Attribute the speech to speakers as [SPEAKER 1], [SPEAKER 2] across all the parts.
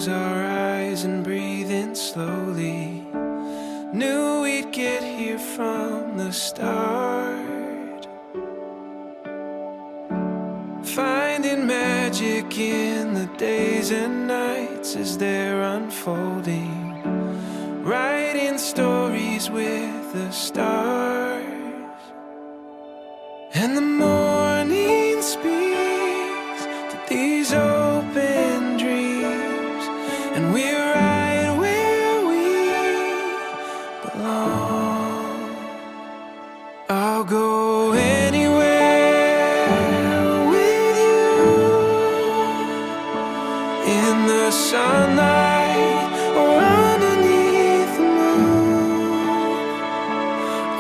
[SPEAKER 1] close our eyes and breathe in slowly. Knew we'd get here from the start. Finding magic in the days and nights as they're unfolding. Writing stories with the stars. And the morning speaks to these open dreams. And we're right where we belong. I'll go anywhere with you. In the sunlight or underneath the moon.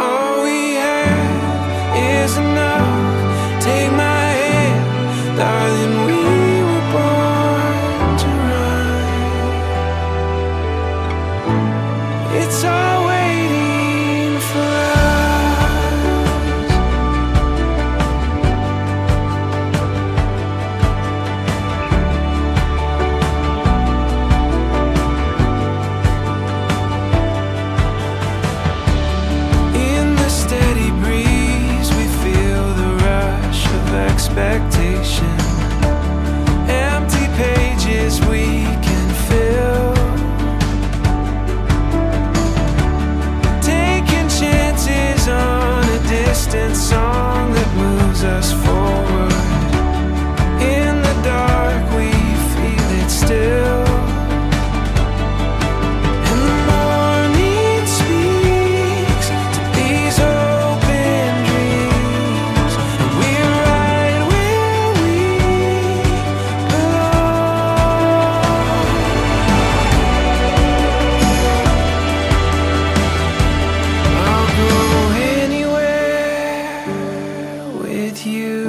[SPEAKER 1] All we have is enough. Take my hand, darling, we were born to run. It's all waiting for us. In the steady breeze, we feel the rush of expectation. Empty pages we can fill. Taking chances on a distant song that moves us forward. In the dark, we feel it still. And the morning speaks to these open dreams. And we're right where we belong. I'll go anywhere with you.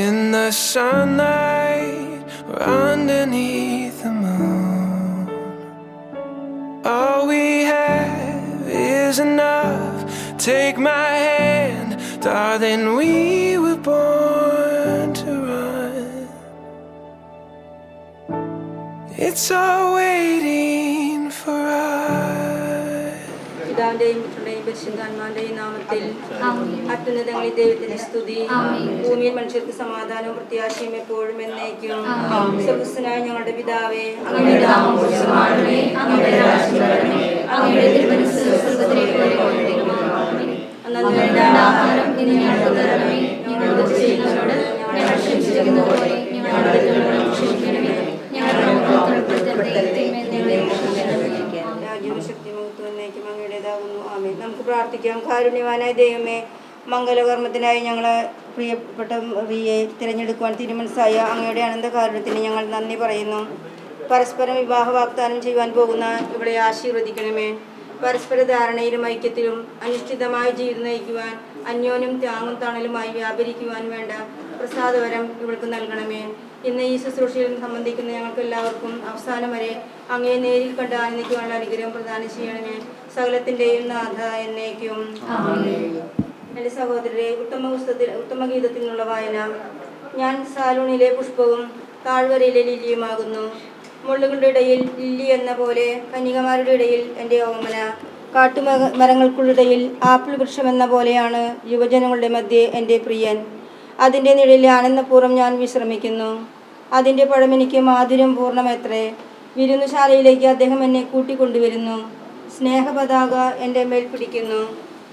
[SPEAKER 1] In the sunlight or underneath the moon. All we have is enough. Take my hand, darling, we were born to run. It's all waiting for us.
[SPEAKER 2] പിതാവിന്റെയും പുത്രന്റെയും പരിശുദ്ധാത്മാവിന്റെയും നാമത്തിൽ അത്യുന്നതങ്ങളിൽ ദൈവത്തിന്റെ സ്തുതി. ഭൂമിയിൽ മനുഷ്യർക്ക് സമാധാനവും പ്രത്യാശയും എപ്പോഴും എന്നേക്കും. സ്വർഗ്ഗസ്ഥനായ ഞങ്ങളുടെ പിതാവേ, അങ്ങയുടെ നാമം പൂജിതമാകണമേ, അങ്ങയുടെ രാജ്യം വരണമേ, അങ്ങയുടെ തിരുമനസ്സ് സ്വർഗ്ഗത്തിലെ പോലെ ഭൂമിയിലുമാകണമേ. അന്നന്ന് വേണ്ട ആഹാരം ഇന്ന് ഞങ്ങൾക്ക് തരണമേ. ഞങ്ങളോട് തെറ്റ് ചെയ്യുന്നവരോട് ഞങ്ങൾ ക്ഷമിച്ചിരിക്കുന്നതുപോലെ ഞങ്ങളുടെ തെറ്റുകളോട് ക്ഷമിക്കണമേ. ഞങ്ങളുടെ ഉൾപ്പെടുത്തരുതേ, ഞങ്ങളെ രക്ഷിക്കണമേ. രാജ്യവും ശക്തിയും മഹത്വവും എന്നേക്കും അങ്ങയുടേതാകുന്നു. ആമേൻ. നമുക്ക് പ്രാർത്ഥിക്കാം. കാരുണ്യവാനായ ദൈവമേ, മംഗലകർമ്മത്തിനായി ഞങ്ങളെ പ്രിയപ്പെട്ട റിയെ തിരഞ്ഞെടുക്കുവാൻ തീരുമാനിച്ചായ അങ്ങയുടെ അനന്തകാരുണ്യത്തിന് ഞങ്ങൾ നന്ദി പറയുന്നു. പരസ്പരം വിവാഹ വാഗ്ദാനം ചെയ്യുവാൻ പോകുന്ന ഇവിടെ ആശീർവദിക്കണമേ. പരസ്പര ധാരണയിലും ഐക്യത്തിലും അനുഷ്ഠിതമായ ജീവിതം നയിക്കുവാൻ അന്യോന്യം താങ്ങും തണലുമായി വ്യാപരിക്കുവാൻ വേണ്ട പ്രസാദവരം ഇവൾക്ക് നൽകണമേ. ഇന്ന് ഈ ശുശ്രൂഷയിൽ സംബന്ധിക്കുന്ന ഞങ്ങൾക്ക് എല്ലാവർക്കും അവസാനം വരെ അങ്ങയെ നേരിൽ കണ്ട് ആനന്ദിക്കുവാനുള്ള അനുഗ്രഹം പ്രദാനം ചെയ്യണമേ. സകലത്തിൻ്റെയും നാഥ എന്നേക്കും. എൻ്റെ സഹോദരരെ, ഉത്തമഗീതത്തിൽ നിന്നുള്ള വായന. ഞാൻ സാലൂണിലെ പുഷ്പവും താഴ്വരയിലെ ലില്ലിയുമാകുന്നു. മുള്ളുകളുടെ ഇടയിൽ ലില്ലി എന്ന പോലെ കന്യകമാരുടെ ഇടയിൽ എൻ്റെ ഓമന. കാട്ടുമരങ്ങൾക്കുള്ളിടയിൽ ആപ്പിൾ വൃക്ഷമെന്ന പോലെയാണ് യുവജനങ്ങളുടെ മധ്യേ എൻ്റെ പ്രിയൻ. അതിൻ്റെ നിഴലിൽ ആനന്ദപൂർവ്വം ഞാൻ വിശ്രമിക്കുന്നു. അതിൻ്റെ പഴമെനിക്ക് മാധുര്യം പൂർണ്ണമെത്രേ. വിരുന്നുശാലയിലേക്ക് അദ്ദേഹം എന്നെ കൂട്ടിക്കൊണ്ടുവരുന്നു. സ്നേഹപതാക എൻ്റെ മേൽ പിടിക്കുന്നു.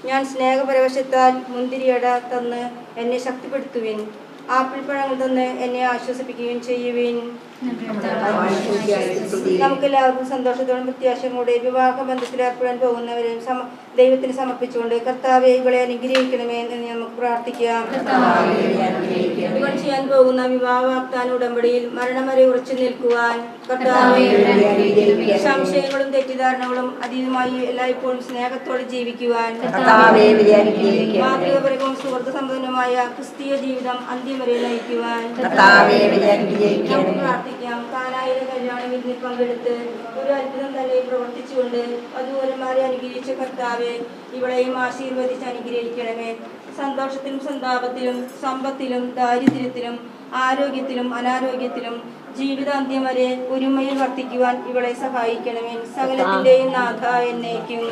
[SPEAKER 2] ഞാൻ സ്നേഹപരവശത്താൽ മുന്തിരിയട തന്ന് എന്നെ ശക്തിപ്പെടുത്തുവിൻ. ആപ്പിൾ പഴങ്ങൾ തന്ന് എന്നെ ആശ്വസിപ്പിക്കുകയും ചെയ്യുവിൻ. നമുക്കെല്ലാവർക്കും സന്തോഷത്തോടും പ്രത്യാശയും കൂടെ വിവാഹ ബന്ധത്തിൽ ഏർപ്പെടാൻ പോകുന്നവരെയും ദൈവത്തിന് സമർപ്പിച്ചുകൊണ്ട് കർത്താവെ ഇവളെ അനുഗ്രഹിക്കണമേ എന്ന് നമുക്ക് പ്രാർത്ഥിക്കാം. ഇവൾ ചെയ്യാൻ പോകുന്ന വിവാഹ വാഗ്ദാന ഉടമ്പടിയിൽ മരണം വരെ ഉറച്ചു നിൽക്കുവാൻ കർത്താവെ, സംശയങ്ങളും തെറ്റിദ്ധാരണകളും അതീതമായി എല്ലായ്പ്പോഴും സ്നേഹത്തോടെ ജീവിക്കുവാൻ മാതൃകപരവും സുഹൃത്ത് സമ്പന്നമായ ക്രിസ്തീയ ജീവിതം അന്ത്യം വരെ നയിക്കുവാൻ നമുക്ക് പ്രാർത്ഥിക്കാം. കാനായിലെ കല്യാണ വിരുന്നിൽ പങ്കെടുത്ത് ഒരു അത്ഭുതം തന്നെ പ്രവർത്തിച്ചുകൊണ്ട് അതുപോലെമാരെ അനുഗ്രഹിച്ച കർത്താവെ, ഇവളെയും ആശീർവദിച്ച് അനുഗ്രഹിക്കണമേ. സന്തോഷത്തിലും സന്താപത്തിലും സമ്പത്തിലും ദാരിദ്ര്യത്തിലും ആരോഗ്യത്തിലും അനാരോഗ്യത്തിലും ജീവിതാന്ത്യം വരെ ഒരുമയിൽ വർത്തിക്കുവാൻ ഇവളെ സഹായിക്കണമേ. സകലത്തിന്റെയും നാഥ എന്നേക്കും.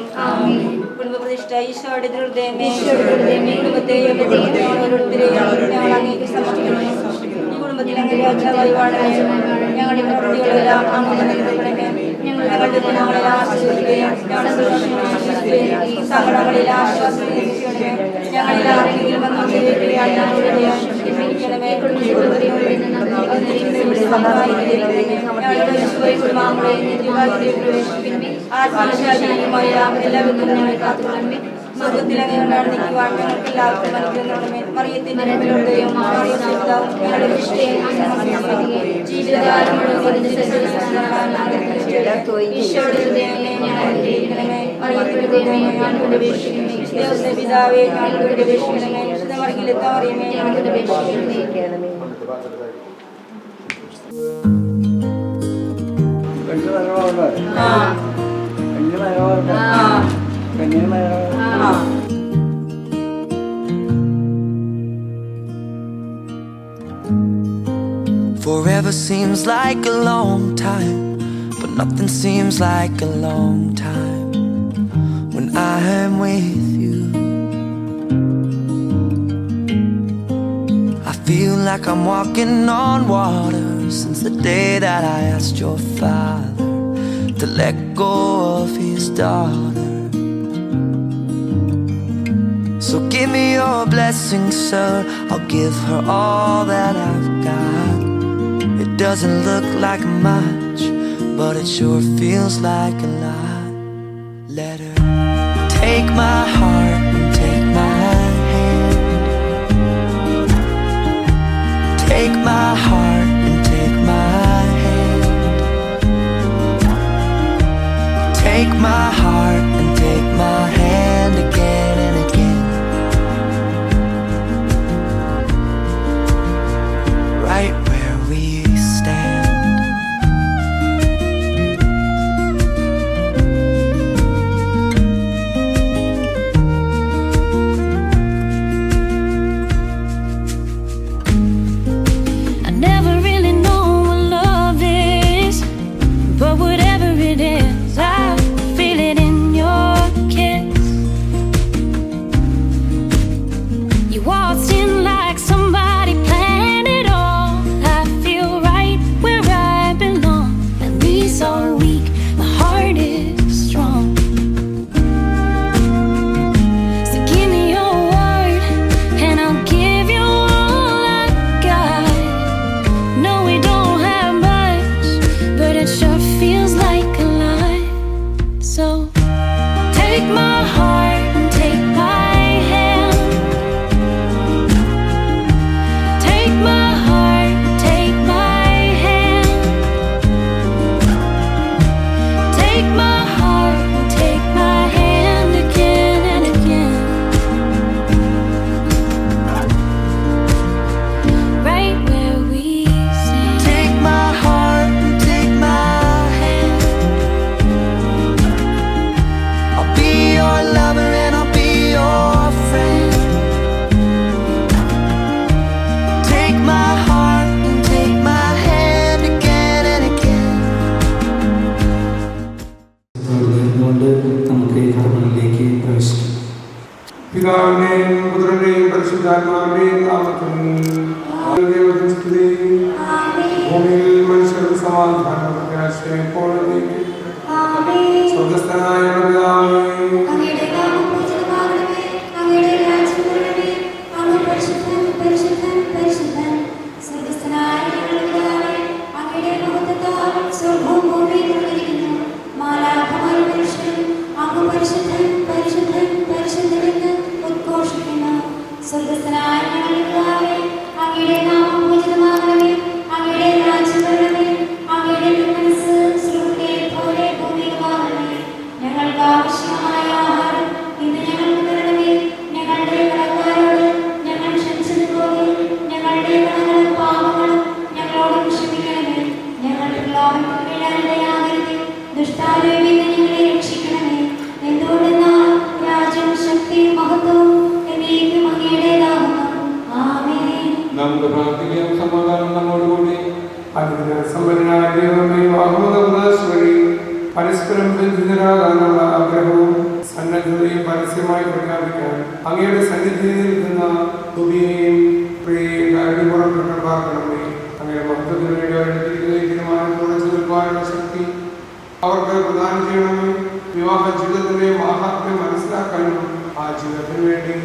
[SPEAKER 2] കുടുംബപ്രതിഷ്ഠ ഈശോയുടെ ഹൃദയമേ, കുടുംബത്തെയും ഞങ്ങൾ അങ്ങേക്ക് സമർപ്പിക്കുന്നു. ഈ കുടുംബത്തിൽ അങ്ങ് രാജാവായി വാഴണമേ. ഞങ്ങളുടെ പ്രവൃത്തികളെല്ലാം അങ്ങ് നൽകപ്പെടണമേ. ഞങ്ങളുടെ ഗുണങ്ങളെ ആശ്രയിക്കുകയും ഞങ്ങളുടെ ദോഷങ്ങളെ സങ്കടങ്ങളിൽ ആശ്വാസം ലഭിക്കണമേ. ഞങ്ങളിൽ ആരെങ്കിലും ആത്മശാരീരികമായ എല്ലാ ബന്ധങ്ങളെ കാത്തുകൊള്ളണമേ. സ്വർഗത്തിലങ്ങ് നടന്നിക്കുവാൻ ഞങ്ങൾക്ക് എല്ലാവർക്കും അനുഗ്രഹമേ. മറിയത്തിന്റെ നന്മകളുടെയും ഞങ്ങളുടെ ജീവിതകാലം ഈശോയുടെ ഹൃദയമേ ഞങ്ങൾ അനുഗ്രഹിക്കണമേ. മറിയത്തിന്റെ ഞങ്ങളുടെ പിതാവേ ഞങ്ങളുടെ അപേക്ഷിക്കണമേ. വിശുദ്ധമറിയിലെത്താൻ അറിയമേ ഞങ്ങളുടെ അപേക്ഷിക്കണമേ.
[SPEAKER 1] Forever seems like a long time, but nothing seems like a long time when I am with you. I feel like I'm walking on water since the day that I asked your father to let go of his daughter. So give me your blessing, sir. I'll give her all that I've got. It doesn't look like much, but it sure feels like a lot. Let her take my heart and take my hand. Take my heart and take my hand. Take my heart and take my hand again and again. Right where we stand.
[SPEAKER 3] I never really know what love is, but whatever it is, I feel it in your kiss. You waltzed in like somebody planned it all. I feel right where I belong. At least all week, my heart is strong. So give me your word, and I'll give you all I got. No, we don't have much, but it sure feels like a lot. So take my heart and take my hand. Take my heart, take my hand. Take my heart and take my hand again and again. Right where we stand.
[SPEAKER 1] Take my heart and take my hand. I'll be your lover and I'll be your friend. Take my heart and take my hand again and again.
[SPEAKER 4] കൊണ്ട് നമുക്ക് ഈ കർമ്മങ്ങളിലേക്ക് പ്രവേശിക്കാം.
[SPEAKER 5] പിതാവിന്റെയും പുത്രന്റെയും പരിശുദ്ധാത്മാവിന്റെയും നാമത്തിൽ ദൈവത്തിന് സ്തുതി. ഭൂമിയിൽ മനുഷ്യർക്ക് സമാധാനം പ്രത്യാശയും എപ്പോഴും സ്വർഗ്ഗസ്ഥനായ ഞങ്ങളുടെ പിതാവേ,
[SPEAKER 6] അങ്ങയുടെ നാമം പൂജിതമാകണമേ. അങ്ങയുടെ രാജ്യം വരണമേ. അങ്ങ് പരിശുദ്ധൻ, പരിശുദ്ധൻ, പരിശുദ്ധൻ. സ്വർഗ്ഗസ്ഥനായ ഞങ്ങളുടെ പിതാവേ, അങ്ങയുടെ മഹത്വത്താൽ സ്വർഗ്ഗവും ഭൂമിയും നിറഞ്ഞിരിക്കുന്നു. മാലാഖമാരും മനുഷ്യരും അങ്ങ് പരിശുദ്ധൻ, പരിശുദ്ധൻ, പരിശുദ്ധൻ എന്ന് ഉദ്ഘോഷിക്കുന്നു. സ്വർഗ്ഗസ്ഥനായ ഞങ്ങളുടെ പിതാവേ, അങ്ങയുടെ നാമം പൂജിതമാകണമേ. അങ്ങയുടെ രാജ്യം വരണമേ. അങ്ങയുടെ തിരുമനസ്സ് സ്വർഗ്ഗത്തിലെ പോലെ ഭൂമിയിലുമാകണമേ. ഞങ്ങൾക്ക് ആവശ്യമായ ആഹാരം ഇന്ന് ഞങ്ങൾക്ക് തരണമേ. ഞങ്ങളുടെ കടക്കാരോട് ഞങ്ങൾ ക്ഷമിച്ചതുപോലെ ഞങ്ങളുടെ കടങ്ങളും പാപങ്ങളും ഞങ്ങളോട് ക്ഷമിക്കണമേ. ഞങ്ങൾ പ്രലോഭനത്തിൽ വീഴാനിടയാകരുതേ. ദുഷ്ടാരൂപിയിൽ നിന്ന് ഞങ്ങളെ രക്ഷിക്കണമേ. എന്തുകൊണ്ടെന്നാൽ രാജ്യവും ശക്തിയും മഹത്വവും എന്നേക്കും അങ്ങയുടെ
[SPEAKER 7] നമുക്ക് പ്രാർത്ഥിക്കാം. സമാധാനം നമ്മോടുകൂടി.
[SPEAKER 5] സമ്പന്നനായ ദൈവമേ, വഴി പരസ്പരം ബന്ധിതരാകാനുള്ള ആഗ്രഹവും സന്നദ്ധതയും പരസ്യമായി പ്രഖ്യാപിക്കാൻ അങ്ങയുടെ സന്നിധിയിൽ നിൽക്കുന്ന തുകയെയും പ്രിയയും പുറപ്പെട്ടുണ്ടാക്കണമേ. അങ്ങയുടെ മഹത്വത്തിന് വേണ്ടി അവരെടുത്തിരിക്കുന്ന ഈ തീരുമാനത്തോടെ ചെലുപ്പാനുള്ള ശക്തി അവർക്ക് പ്രദാനം ചെയ്യണമേ. വിവാഹ ജീവിതത്തിന്റെ മാഹാത്മ്യം മനസ്സിലാക്കാനും ആ ജീവിതത്തിന് വേണ്ടി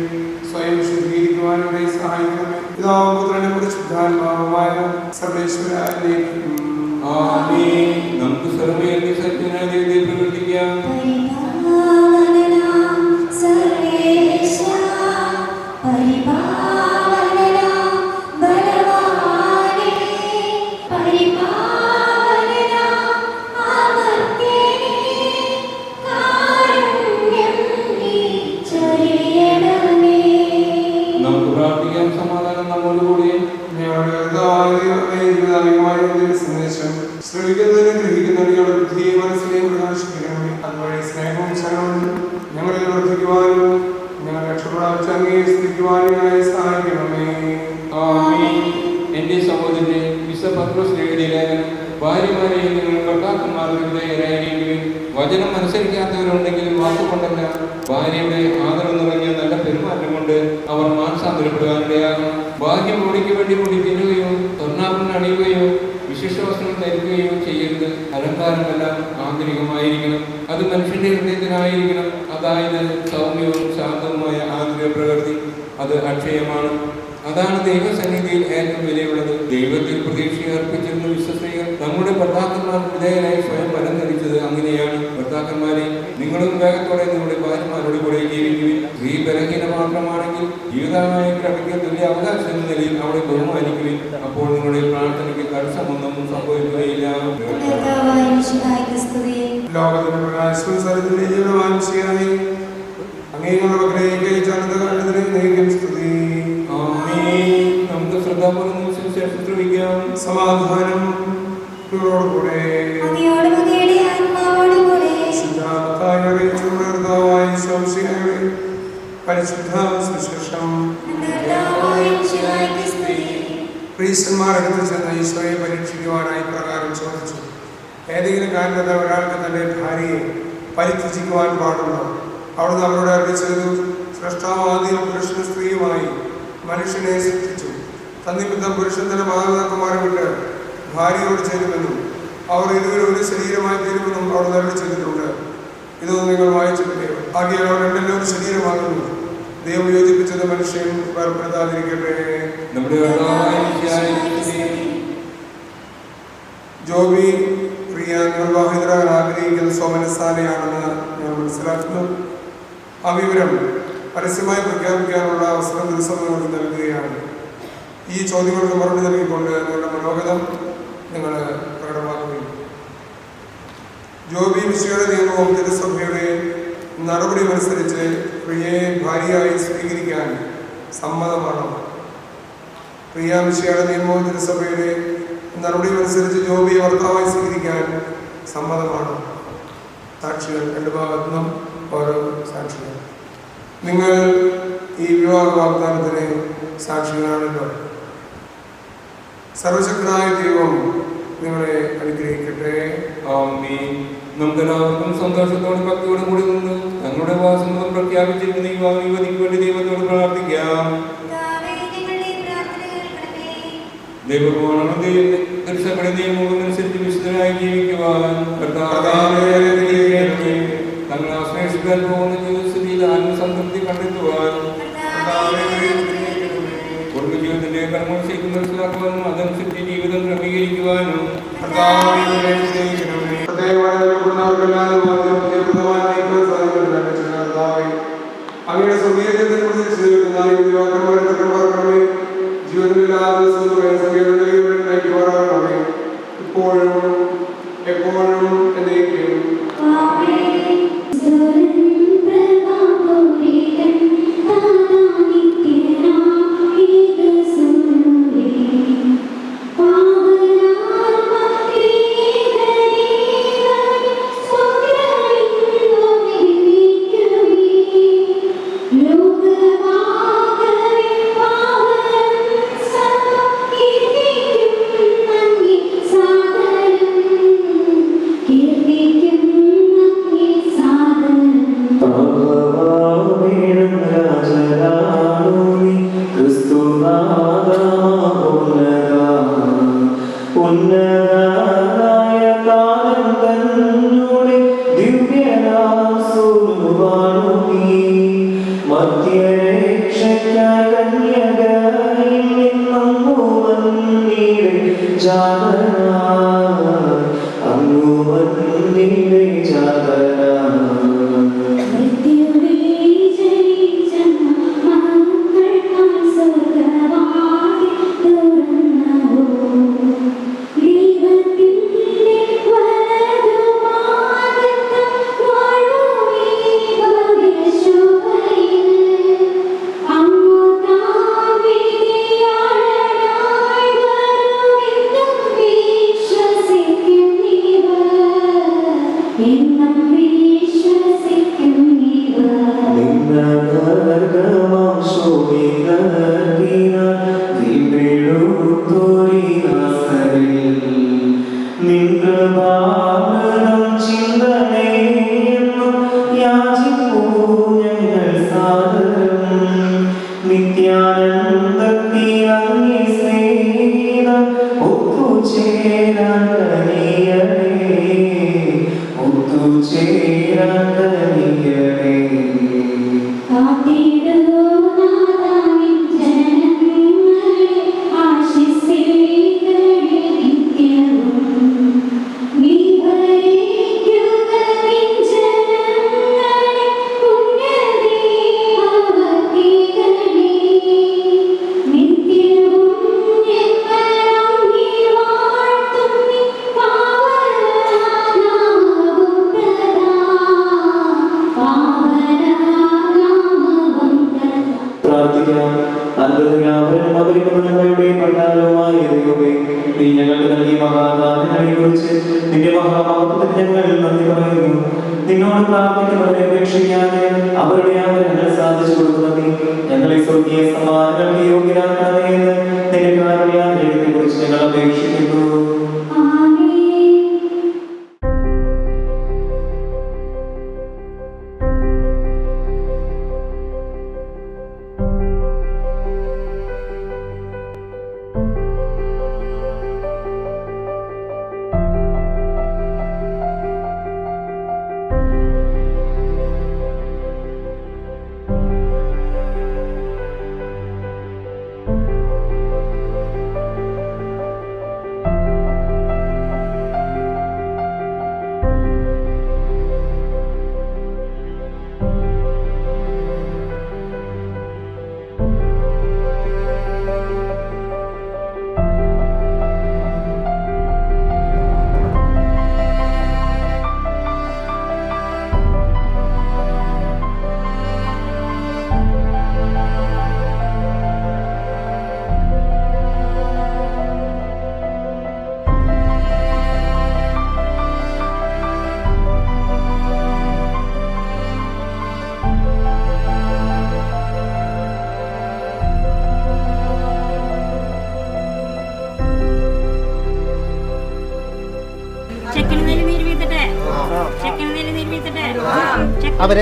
[SPEAKER 5] സ്വയം ശുദ്ധീകരിക്കുവാനും സഹായിക്കണമേ. പിതാവും പുത്രനും പരിശുദ്ധാത്മാവുമായ സർവേശ്വരനിലേക്കും
[SPEAKER 7] ആമേൻ. നമുക്ക് സർവ്വ സത്യനായ ദൈവത്തെ പ്രവർത്തിക്കാം. നമുക്ക് പ്രാർത്ഥിക്കാം. സമാധാനം നമ്മോടുകൂടി.
[SPEAKER 5] സന്ദേശം ശ്രമിക്കുന്നതിനും ഗ്രഹിക്കുന്നതിനുള്ള ബുദ്ധിയെ മനസ്സിനെ പ്രകാശിപ്പിക്കണമേ. അതുവഴി സ്നേഹവും ശരണവും ഞങ്ങളിൽ വർദ്ധിക്കുവാനും ഞങ്ങൾ രക്ഷപ്പെടാൻ അങ്ങയെ സ്തുതിക്കുവാനും ഞങ്ങളെ സഹായിക്കണമേ.
[SPEAKER 7] ആമേൻ. എന്റെ സഹോദരനെ, വിശുദ്ധ പത്രോസ് എഴുതിയ ലേഖനം, ഭാര്യമാരെ നിങ്ങൾ ഭർത്താക്കന്മാർക്ക് വിധേയരായിരിക്കുവിൻ. വചനം അനുസരിക്കാത്തവരുണ്ടെങ്കിലും വാക്കുകൊണ്ടല്ല, ഭാര്യയുടെ ആദരവ് നിറഞ്ഞ നല്ല പെരുമാറ്റം കൊണ്ട് അവർ മാനസാന്തരപ്പെടുവാനിടയാകും. ഭാര്യ മുടിക്ക് വേണ്ടി മുടി തിന്നുകയോ സ്വർണ്ണാഭരണം അണിയുകയോ വിശിഷ്ടവസ്ത്രം ധരിക്കുകയോ ചെയ്യരുത്. അലങ്കാരമെല്ലാം ആന്തരികമായിരിക്കണം. അത് മനുഷ്യന്റെ ഹൃദയത്തിനായിരിക്കണം. അതായത് സൗമ്യവും ശാന്തവുമായ ആന്തരിക പ്രകൃതി. അത് അക്ഷയമാണ്. അതാണ് ദൈവസന്നിധിയിൽ ഏറ്റവും വിലയുള്ളത്. ദൈവത്തിൽ പ്രതീക്ഷ അർപ്പിച്ചിരുന്ന വിശ്വസ്തകൾ നമ്മുടെ ഭർത്താക്കന്മാർക്ക് വിധേയരായി സ്വയം ഫലം ധരിച്ചത് അങ്ങനെയാണ്. ഭർത്താക്കന്മാരെ, നിങ്ങളും വേഗത്തോടെ നിങ്ങളുടെ ഭാര്യമാരോട് കൂടെ ജീവിക്കുവിൻ. സ്ത്രീ ബലഹീന മാത്രമാണെങ്കിൽ ജീവിതമായ കൃപയ്ക്ക് തുല്യ അവകാശം എന്ന നിലയിൽ അവളെ ബഹുമാനിക്കുവിൻ. അപ്പോൾ നിങ്ങളുടെ പ്രാർത്ഥനയ്ക്ക് തടസ്സമൊന്നും സംഭവിക്കുകയില്ല.
[SPEAKER 5] ലോകത്തിന്റെ പ്രകാശവും സ്ഥലത്തിന്റെ ജീവനവാൻഷിയായി അങ്ങേങ്ങളുടെ മക്കളേക്ക് ജനതകാലത്തിനെ നയിക്കും സ്തുതി.
[SPEAKER 7] നമുക്ക് ശ്രദ്ധാപൂർവ്വം ശ്രമിക്കാം.
[SPEAKER 5] സമാധാനം കൂടെ പരിശുദ്ധ സുശേഷം പ്രീസ്റ്റന്മാരെടുത്ത് ചെന്ന് ഈശോയെ പരീക്ഷിക്കുവാനായി പ്രകാരം ചോദിച്ചു, ഏതെങ്കിലും കാരണത്താൽ ഒരാൾക്ക് തന്റെ ഭാര്യയെ പരിത്യജിക്കുവാൻ പാടുണ്ടോ? അവിടുന്ന് അവരോട് അറിയിച്ചത്, സൃഷ്ടാവാദിയും പുരുഷനും സ്ത്രീയുമായി മനുഷ്യനെ സൃഷ്ടിച്ചു. തന്നിമിത്തം പുരുഷൻ തന്റെ മാതാപിതാക്കന്മാരെ വിട്ട് ഭാര്യയോട് ചേരുമെന്നും അവർ ഇരുവരും ഒരു ശരീരമായി തീരുമെന്നും അവിടെ നൽകി ചെയ്തിട്ടുണ്ട്. ഇതൊന്നും നിങ്ങൾ വായിച്ചിട്ടില്ലയോ? ആകെ അവർ രണ്ടല്ലോ ഒരു ശരീരമാകുന്നു. ദൈവം യോജിപ്പിച്ചത് മനുഷ്യൻ വേർപെടുത്താതിരിക്കട്ടെ. ജോബി പ്രിയ നിർവാഹിതരാകാൻ ആഗ്രഹിക്കുന്ന സോമനസാലയാണെന്ന് ഞാൻ മനസ്സിലാക്കുന്നു. ആ വിവരം പരസ്യമായി പ്രഖ്യാപിക്കാനുള്ള അവസരം ദിവസം നിങ്ങൾക്ക് നൽകുകയാണ്. ഈ ചോദ്യങ്ങൾക്ക് മറുപടി നൽകിക്കൊണ്ട് നിങ്ങളുടെ മനോഗതം നിങ്ങൾ പ്രകടമാക്കുകയും ജോബി മിശിയുടെ നിയമവും തിരുസഭയുടെ നടപടിയും അനുസരിച്ച് പ്രിയയെ ഭാര്യയായി സ്വീകരിക്കാൻ സമ്മതമാണോ? പ്രിയ മിശിയുടെ നിയമവും തിരുസഭയുടെ നടപടിയും അനുസരിച്ച് ജോബിയെ ഭർത്താവായി സ്വീകരിക്കാൻ സമ്മതമാണോ? സാക്ഷികൾ രണ്ട് ഭാഗത്തുനിന്നും ഓരോ സാക്ഷികൾ. നിങ്ങൾ ഈ വിവാഹ വാഗ്ദാനത്തിന് സാക്ഷികളാണല്ലോ. സർവശക്തനായ ദൈവം നിങ്ങളെ അനുഗ്രഹിക്കട്ടെ.
[SPEAKER 7] ആമേൻ. നമുക്കെല്ലാവർക്കും സന്തോഷത്തോടും ഭക്തിയോടും കൂടി നിന്ന് ഞങ്ങളുടെ വാസനവും പ്രഖ്യാപിച്ചിരിക്കുന്ന ഈ യുവതിക്ക് വേണ്ടി ദൈവത്തോട് പ്രാർത്ഥിക്കാം. ദൈവമാണ് ദർശകരുടെ നിയമവും അനുസരിച്ച് വിശുദ്ധരായി ജീവിക്കുവാൻ തങ്ങൾ ആശ്രയിക്കാൻ പോകുന്ന ജീവിതസ്ഥിതിയിൽ ആത്മസംതൃപ്തി കണ്ടെത്തുവാൻ കുടുംബജീവിതത്തിന്റെ കർമ്മങ്ങൾ ശരിക്കും മനസ്സിലാക്കുവാനും അതനുസരിച്ച് ജീവിതം ക്രമീകരിക്കുവാനും
[SPEAKER 5] അങ്ങയുടെ സ്വീകരണത്തെ കുറിച്ച് ജീവിതത്തിലാതെ ഇപ്പോഴും എപ്പോഴും എന്നേക്കും.
[SPEAKER 6] ലോകമാകവേ പാവനം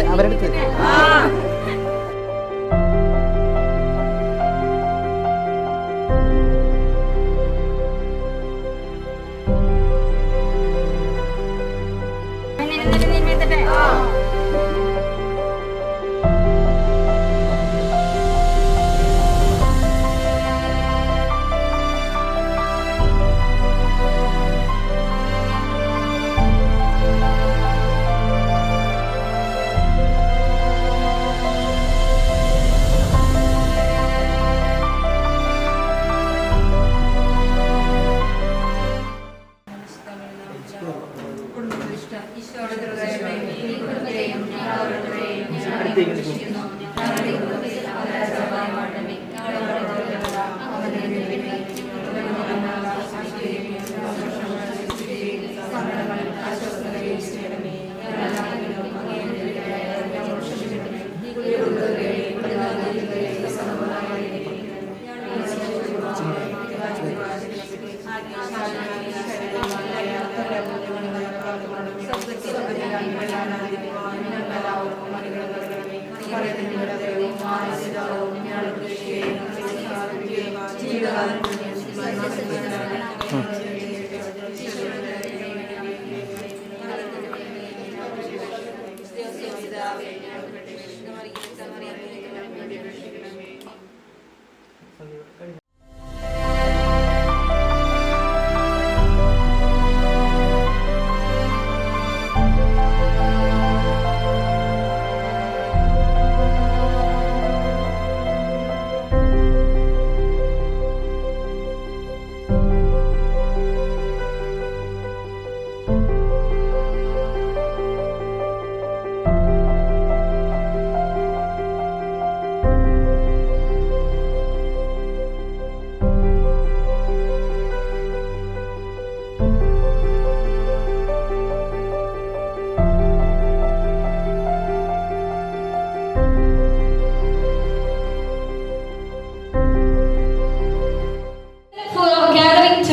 [SPEAKER 8] അവരെടുത്ത്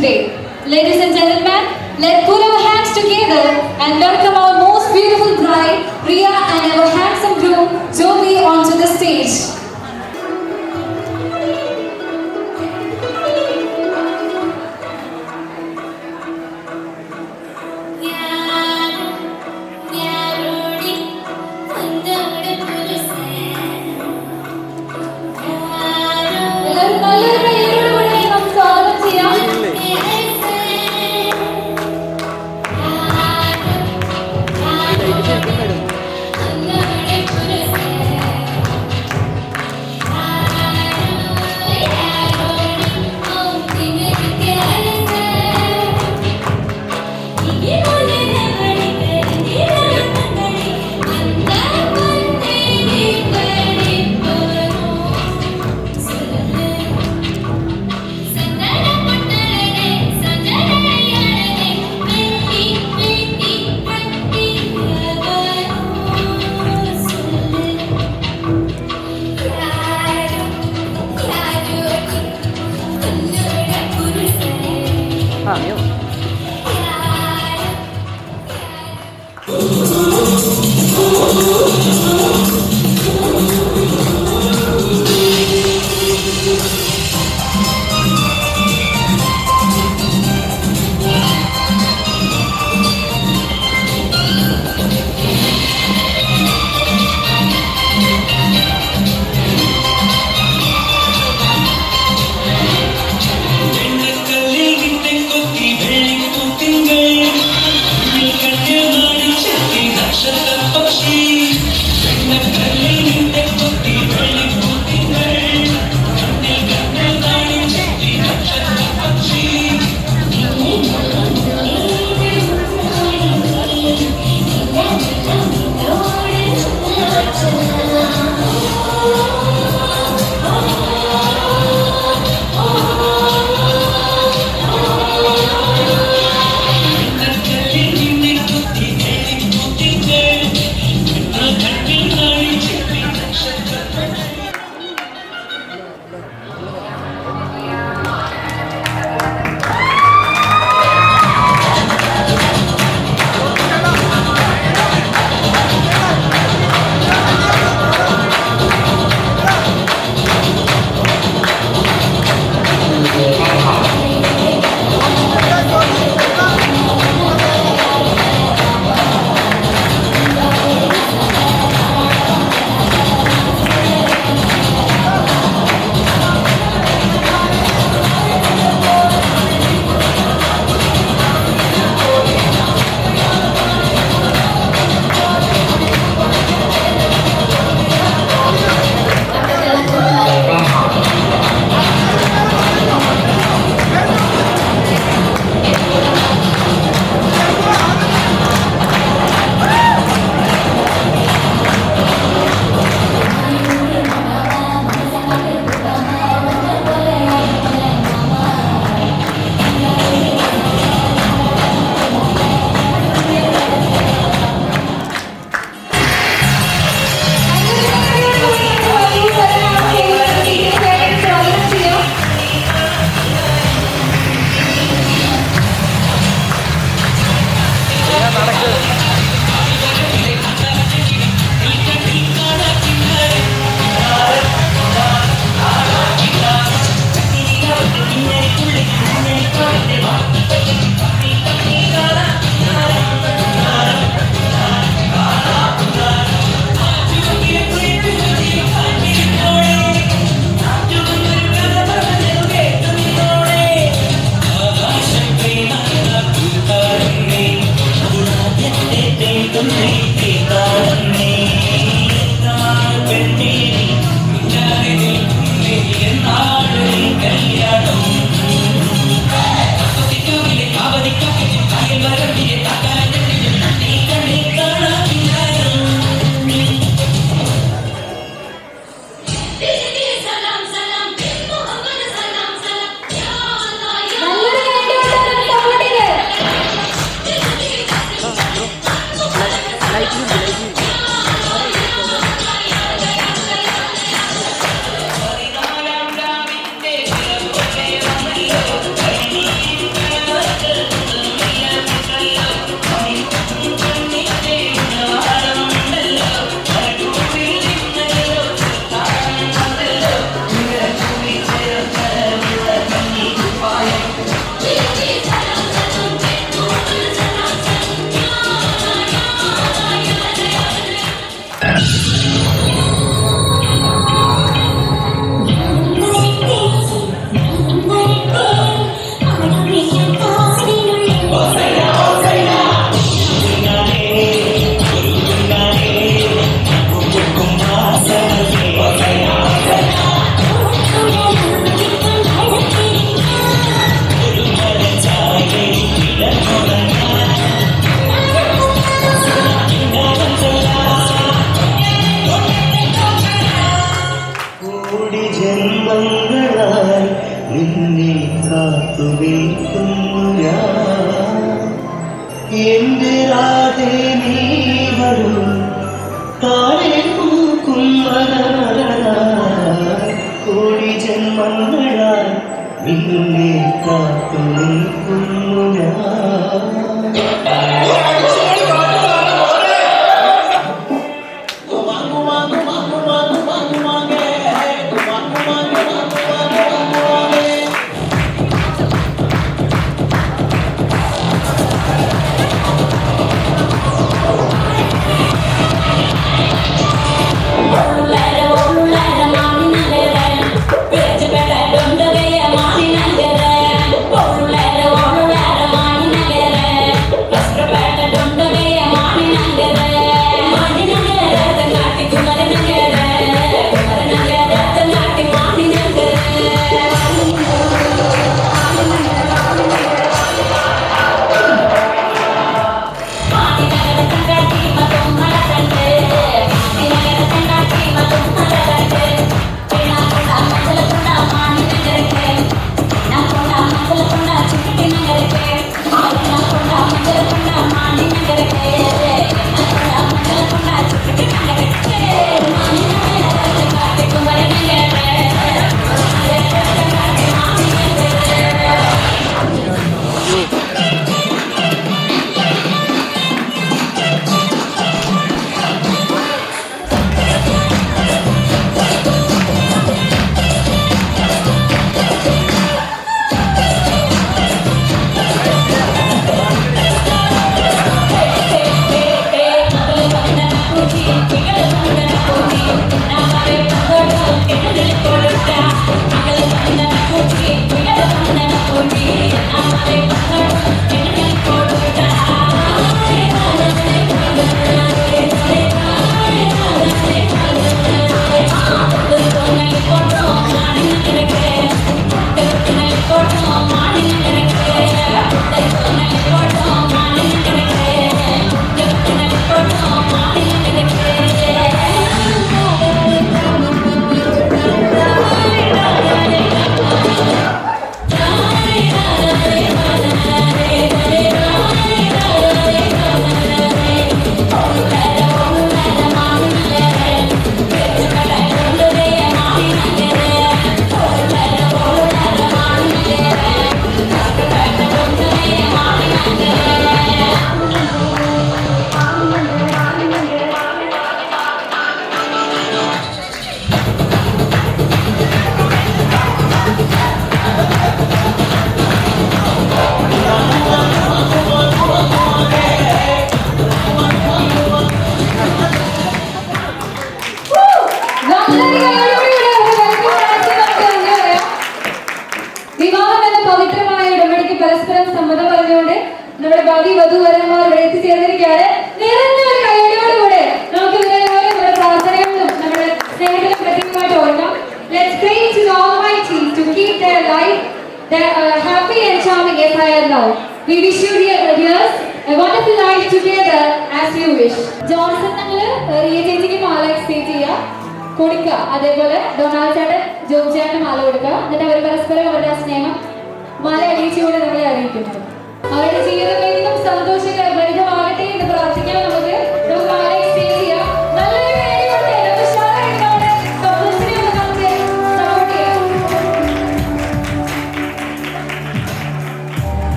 [SPEAKER 8] today. Ladies and gentlemen, let's put our hands together and welcome our most beautiful bride, Priya, and our handsome groom, Jovi, onto the stage. എല്ലാവരും നല്ലൊരു കയ്യോടുകൂടി നമുക്ക് സ്വാഗതം ചെയ്യാം.
[SPEAKER 9] വെണ്ണക്കല്ലിൽ നിന്നെ കൊത്തി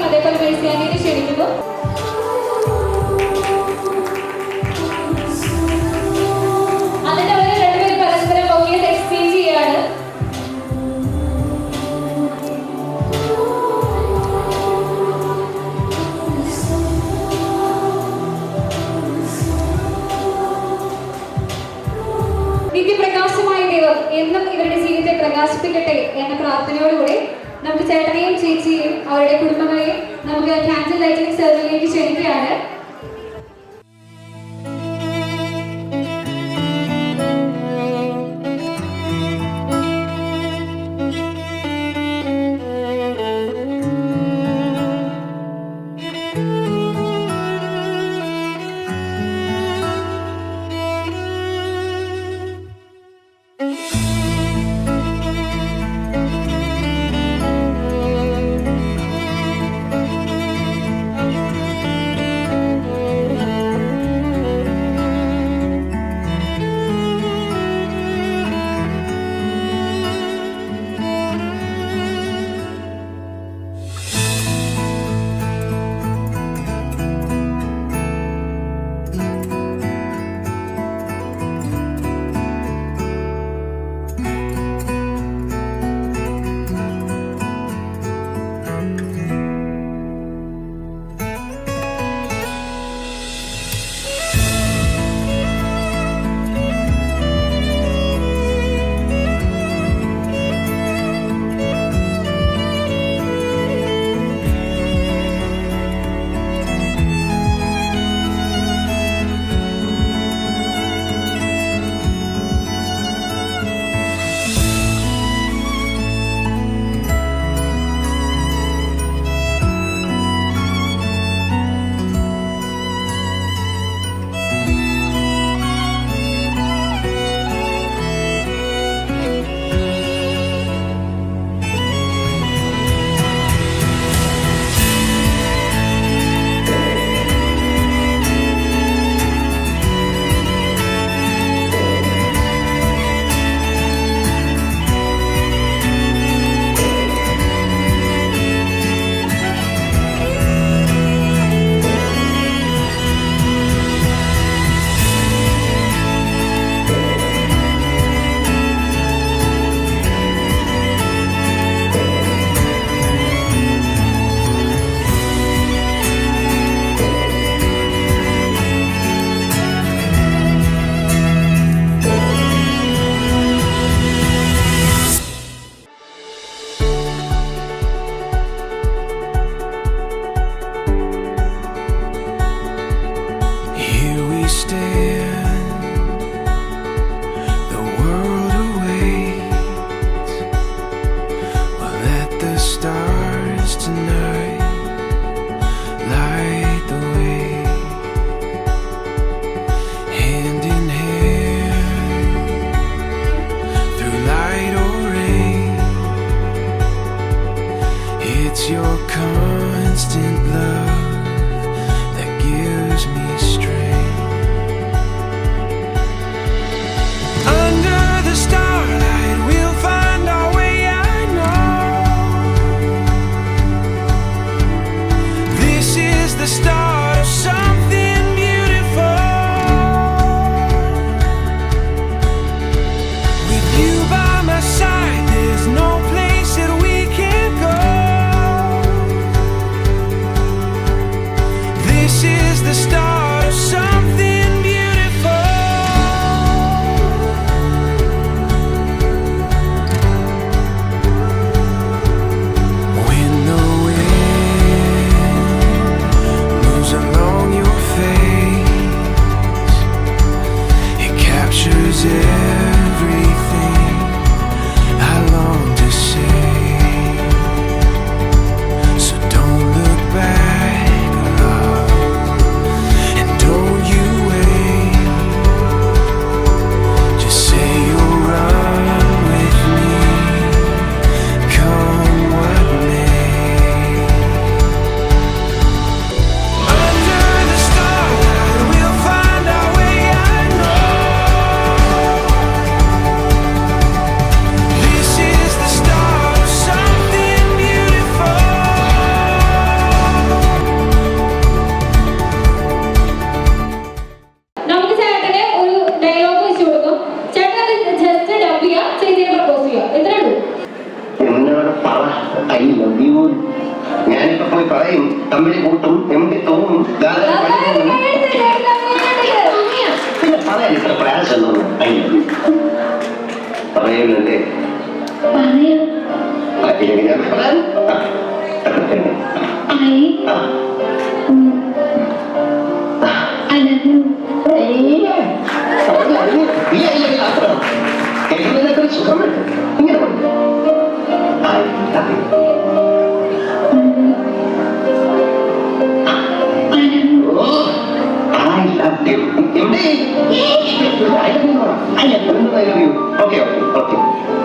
[SPEAKER 8] അതേപോലെ മേഴ്സിയാനിയെ ക്ഷണിക്കുന്നു. നിത്യപ്രകാശമായ ദൈവം എന്നും ഇവരുടെ ജീവിതത്തെ പ്രകാശിപ്പിക്കട്ടെ എന്ന പ്രാർത്ഥനയോടുകൂടി നമുക്ക് ചേട്ടനെയും ചേച്ചിയെയും അവരുടെ കുടുംബങ്ങളെയും നമുക്ക് ക്യാൻഡിൽ ലൈറ്റിംഗ് സെർമണിയിലേക്ക് ക്ഷണിക്കുകയാണ്.
[SPEAKER 9] It's your constant love that gives me strength. Under the starlight, we'll find our way, I know. This is the start of something beautiful. With you by my side, there's no place that we can't go. This is the start of something beautiful. When the wind moves along your face, it captures everything I long to say. So don't look back, love, and don't you wait. Just say you'll run with me, come what may. Under the starlight, we'll find our way, I know. This is the start of something beautiful.
[SPEAKER 8] നമുക്ക് ചേട്ടന് ഒരു dialogue വെച്ച് കൊടുക്കും. ചേട്ടൻ അത് just dub ചെയ്യുക, ചേച്ചിയെ propose ചെയ്യുക. ഇത്രേ ഉള്ളൂ.
[SPEAKER 10] എന്നോട് പറ ഐ ലവ് യു. ഞാനിപ്പോ പോയി പറയും, തമ്മിൽ കൂട്ടും, എമ്പി തോന്നും, പിന്നെ പറയാം. പറയാൻ ഇത്ര പ്രയാസം പറയുന്നുണ്ട്. ഇല്ലെങ്കിൽ ഞാൻ പറയാൻ എനിക്കിതിനൊക്കെ സുഖമുണ്ട്. ഇങ്ങനെ പറഞ്ഞു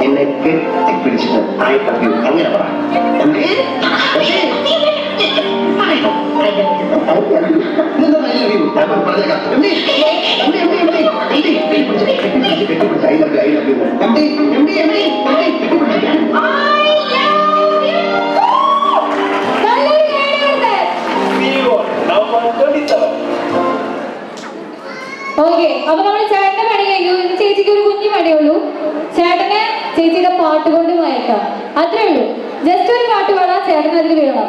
[SPEAKER 10] എന്നെ കെട്ടിപ്പിടിച്ചിട്ട് ഐ ലവ് യു അങ്ങനെ പറ.
[SPEAKER 8] ഓക്കെ, അപ്പൊ നമ്മള് ചേട്ടന്റെ പണി കഴിഞ്ഞു. ഇന്ന് ചേച്ചിക്ക് ഒരു കുഞ്ഞു പണിയുള്ളൂ. ചേട്ടനെ ചേച്ചിയുടെ പാട്ട് കൊണ്ട് മയക്കാം, അത്രേ ഉള്ളൂ. ജസ്റ്റ് ഒരു പാട്ട് പാടാം, ചേട്ടൻ അതിൽ വീഴണം.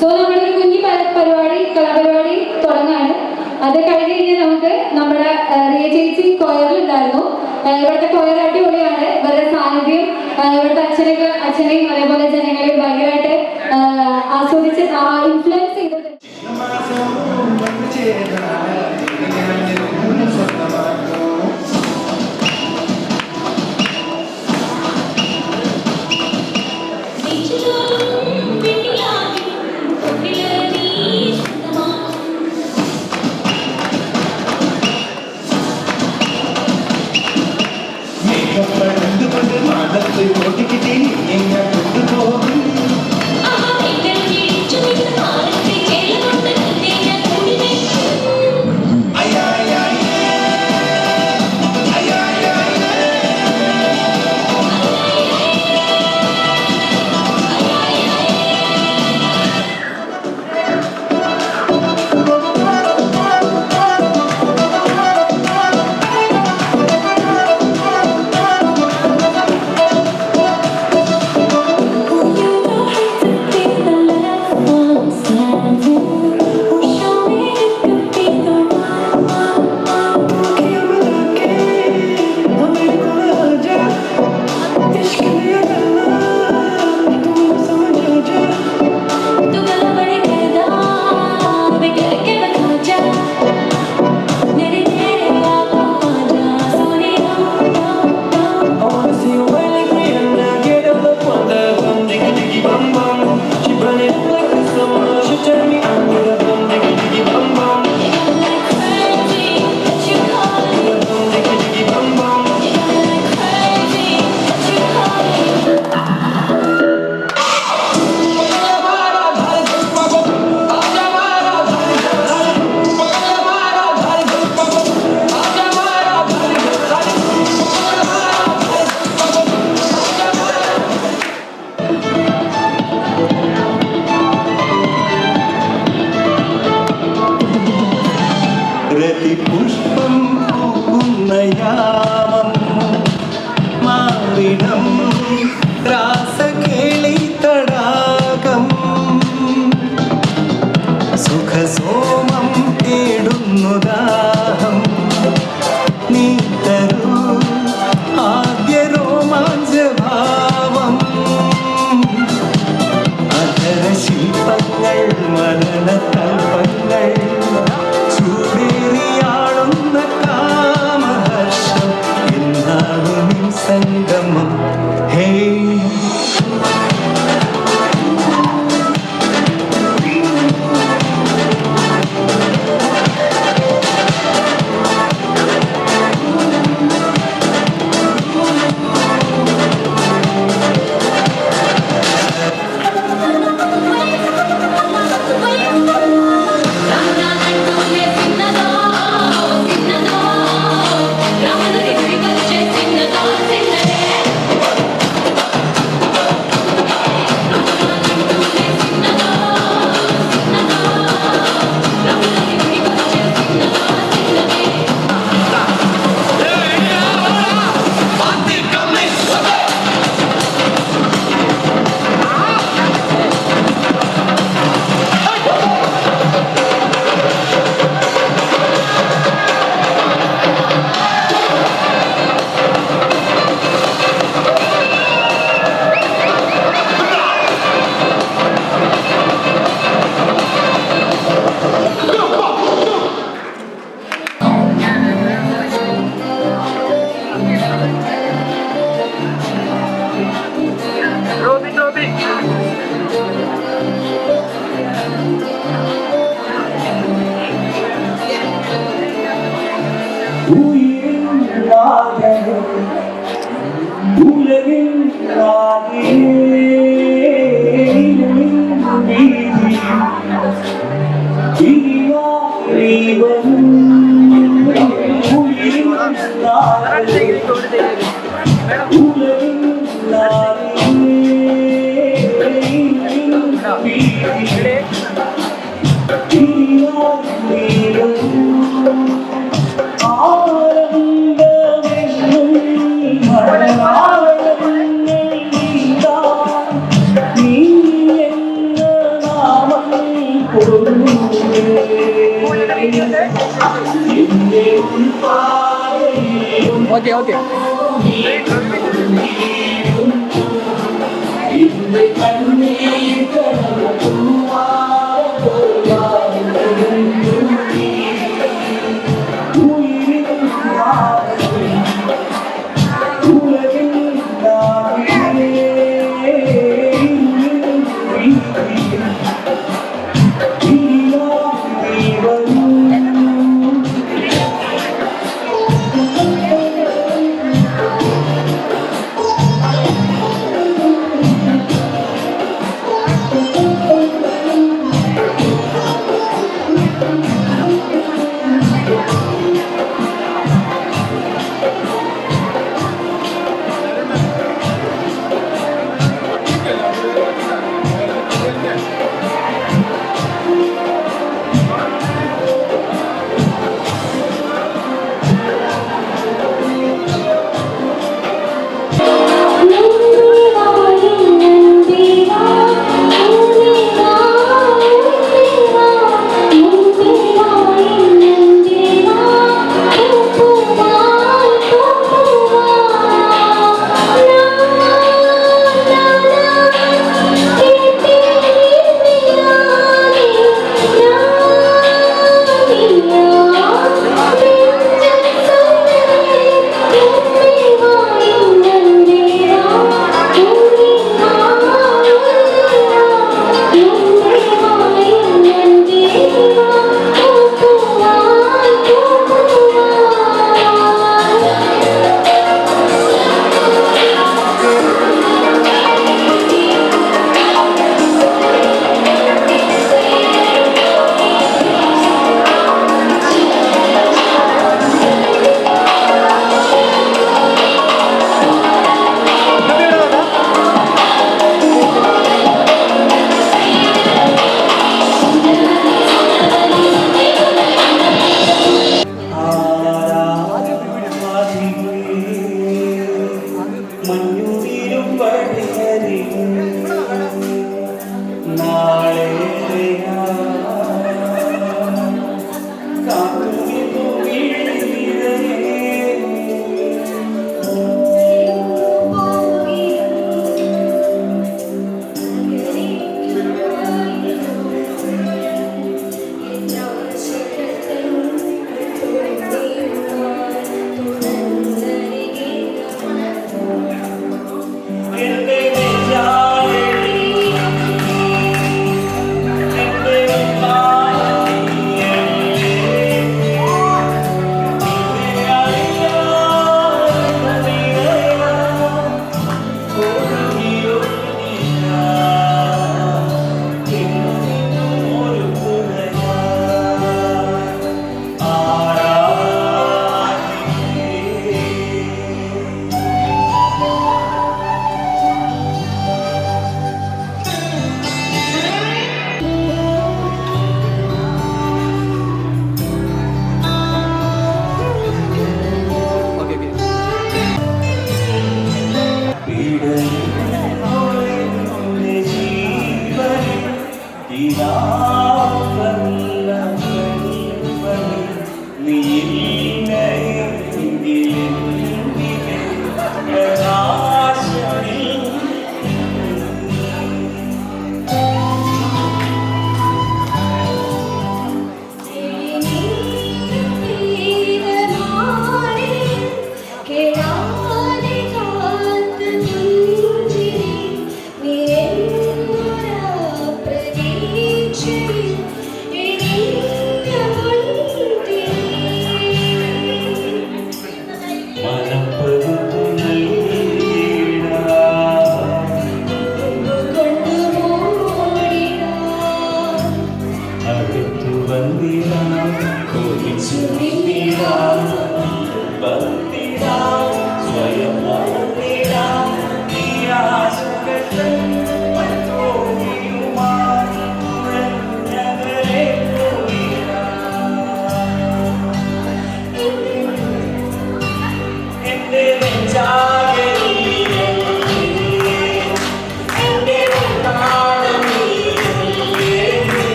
[SPEAKER 8] സോ നമ്മളൊരു കുഞ്ഞി കലാപരിപാടി തുടങ്ങാണ്. അത് കഴിഞ്ഞ് കഴിഞ്ഞാൽ നമുക്ക് നമ്മുടെ റിയ ചേച്ചി കൊയറിൽ ഉണ്ടായിരുന്നു. ഇവിടുത്തെ കൊയർ അടിപൊളിയാണ്. ഇവരുടെ സാന്നിധ്യം ഇവിടുത്തെ അച്ഛനെയും അതേപോലെ ജനങ്ങളെയും ഭയങ്കരമായിട്ട് ആസ്വദിച്ച് ഇൻഫ്ലുവൻസ് ചെയ്തിട്ടുണ്ട്.
[SPEAKER 11] പുഷ്പം പൂക്കുന്ന യാമം മാറിടം രാസകേളി തടാകം സുഖസോമം തേടുന്നു ദാഹം നീ തരൂ ആദ്യ രോമാഞ്ചഭാവം അധര ശില്പങ്ങൾ മരണതൽപ്പങ്ങൾ ചൂടേറിയാടുന്ന കാമഹർഷം എന്നാകും സംഗമം உயிரின் நாயகனே, உலகின் நாதியே, வீதி இனியா நீவரும் உயிரின் நாயகனே, உலகின்
[SPEAKER 12] Okay, okay.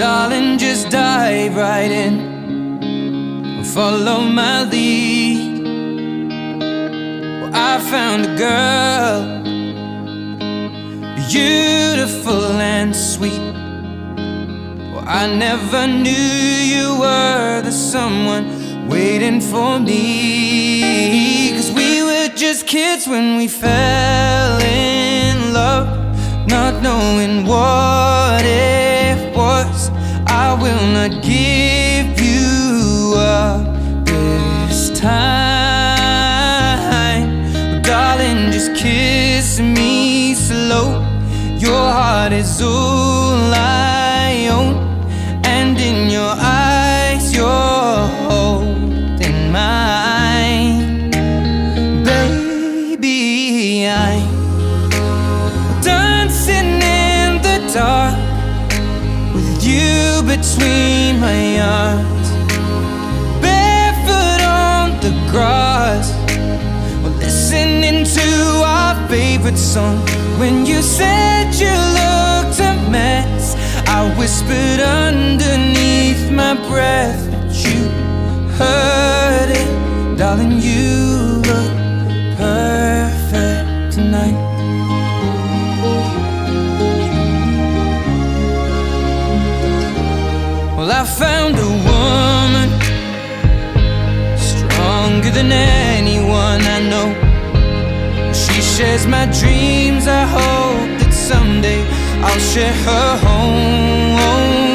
[SPEAKER 1] Darling, just dive right in, follow my lead. Well, I found a girl, beautiful and sweet. Well, I never knew you were the someone waiting for me. 'Cause we were just kids when we fell in love, not knowing what it was. I will not give you up this time. Well, darling, just kiss me slow. Your heart is all I own, and in your eyes you're holding mine. Baby, I'm dancing in the dark with you between my arms, barefoot on the grass. We're listening to our favorite song. When you said you looked a mess, I whispered underneath my breath, but you heard it. Darling, you look perfect tonight. Well, I found a woman stronger than anyone I know. She shares my dreams. I hope that someday I'll share her home.